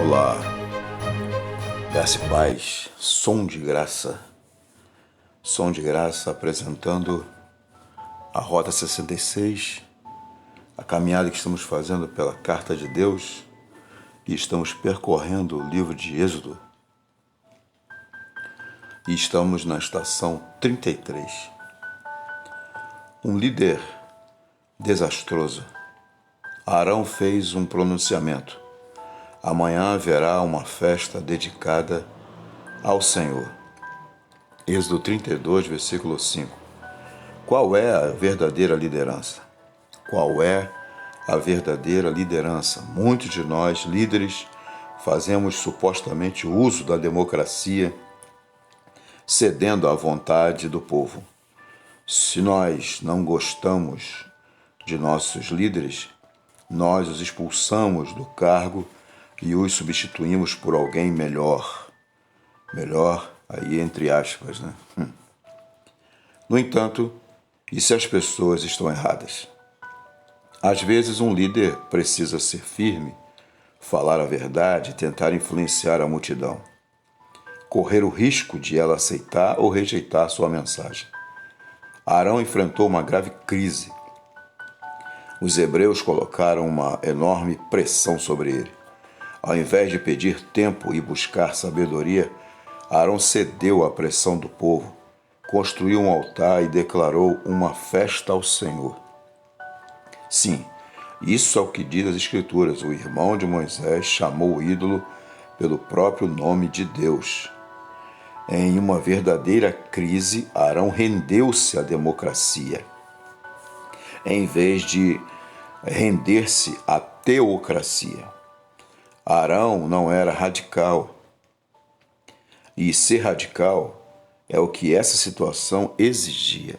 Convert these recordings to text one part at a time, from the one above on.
Olá, graça e paz, som de graça apresentando a Rota 66, a caminhada que estamos fazendo pela Carta de Deus e estamos percorrendo o livro de Êxodo e estamos na estação 33. Um líder desastroso. Arão fez um pronunciamento. Amanhã haverá uma festa dedicada ao Senhor. Êxodo 32, versículo 5. Qual é a verdadeira liderança? Qual é a verdadeira liderança? Muitos de nós, líderes, fazemos supostamente uso da democracia, cedendo à vontade do povo. Se nós não gostamos de nossos líderes, nós os expulsamos do cargo e os substituímos por alguém melhor. Melhor, aí entre aspas, né? No entanto, e se as pessoas estão erradas? Às vezes um líder precisa ser firme, falar a verdade e tentar influenciar a multidão. Correr o risco de ela aceitar ou rejeitar sua mensagem. Arão enfrentou uma grave crise. Os hebreus colocaram uma enorme pressão sobre ele. Ao invés de pedir tempo e buscar sabedoria, Arão cedeu à pressão do povo, construiu um altar e declarou uma festa ao Senhor. Sim, isso é o que diz as Escrituras. O irmão de Moisés chamou o ídolo pelo próprio nome de Deus. Em uma verdadeira crise, Arão rendeu-se à democracia, em vez de render-se à teocracia. Arão não era radical. E ser radical é o que essa situação exigia.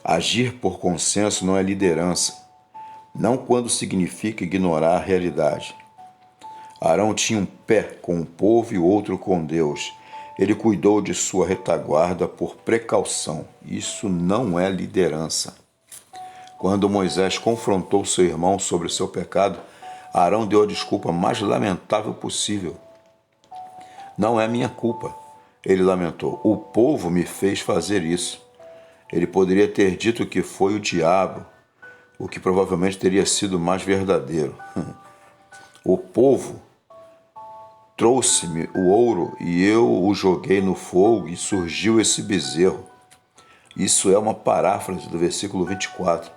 Agir por consenso não é liderança, não quando significa ignorar a realidade. Arão tinha um pé com o povo e o outro com Deus. Ele cuidou de sua retaguarda por precaução. Isso não é liderança. Quando Moisés confrontou seu irmão sobre seu pecado, Arão deu a desculpa mais lamentável possível. Não é minha culpa, ele lamentou. O povo me fez fazer isso. Ele poderia ter dito que foi o diabo, o que provavelmente teria sido mais verdadeiro. O povo trouxe-me o ouro e eu o joguei no fogo e surgiu esse bezerro. Isso é uma paráfrase do versículo 24.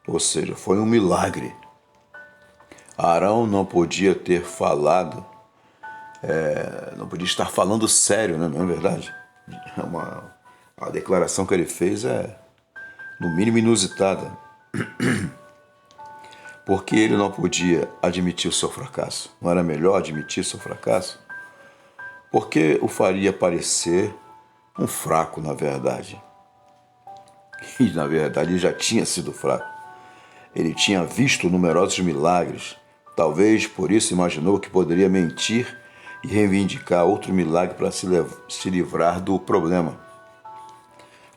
Ou seja, foi um milagre. Arão não podia ter falado, não podia estar falando sério, né? Não é verdade? A declaração que ele fez é, no mínimo, inusitada. Porque ele não podia admitir o seu fracasso. Não era melhor admitir seu fracasso? Porque o faria parecer um fraco, na verdade. E, na verdade, ele já tinha sido fraco. Ele tinha visto numerosos milagres. Talvez por isso imaginou que poderia mentir e reivindicar outro milagre para se livrar do problema.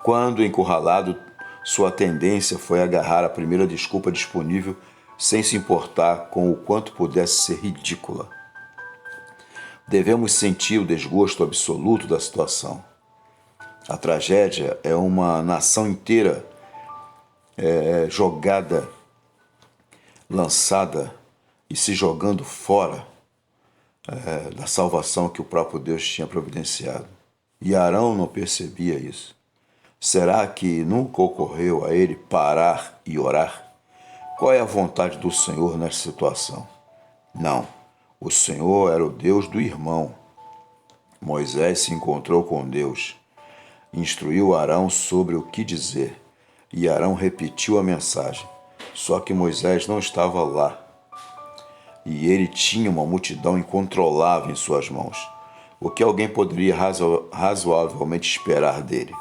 Quando encurralado, sua tendência foi agarrar a primeira desculpa disponível sem se importar com o quanto pudesse ser ridícula. Devemos sentir o desgosto absoluto da situação. A tragédia é uma nação inteira jogada, lançada e se jogando fora da salvação que o próprio Deus tinha providenciado. E Arão não percebia isso. Será que nunca ocorreu a ele parar e orar? Qual é a vontade do Senhor nessa situação? Não, o Senhor era o Deus do irmão. Moisés se encontrou com Deus, instruiu Arão sobre o que dizer, e Arão repetiu a mensagem. Só que Moisés não estava lá. E ele tinha uma multidão incontrolável em suas mãos. O que alguém poderia razoavelmente esperar dele?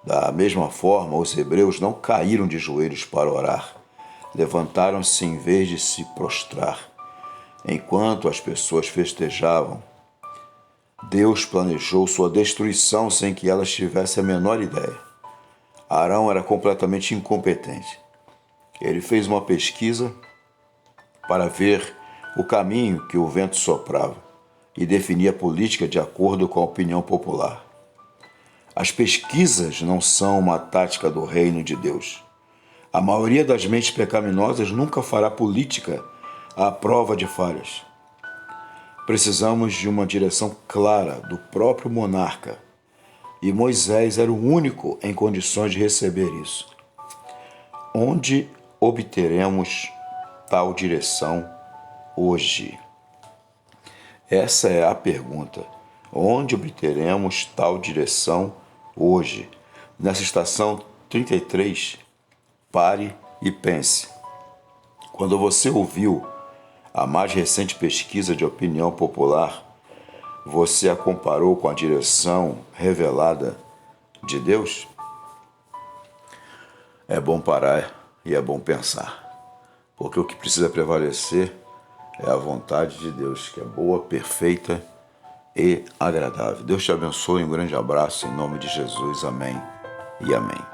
Da mesma forma, os hebreus não caíram de joelhos para orar. Levantaram-se em vez de se prostrar. Enquanto as pessoas festejavam, Deus planejou sua destruição sem que elas tivessem a menor ideia. Arão era completamente incompetente. Ele fez uma pesquisa para ver o caminho que o vento soprava e definia a política de acordo com a opinião popular. As pesquisas não são uma tática do reino de Deus. A maioria das mentes pecaminosas nunca fará política à prova de falhas. Precisamos de uma direção clara do próprio monarca, e Moisés era o único em condições de receber isso. Onde obteremos tal direção hoje? Essa é a pergunta. Onde obteremos tal direção hoje? Nessa estação 33, pare e pense. Quando você ouviu a mais recente pesquisa de opinião popular, você a comparou com a direção revelada de Deus? É bom parar e é bom pensar, porque o que precisa prevalecer é a vontade de Deus, que é boa, perfeita e agradável. Deus te abençoe, um grande abraço em nome de Jesus, amém e amém.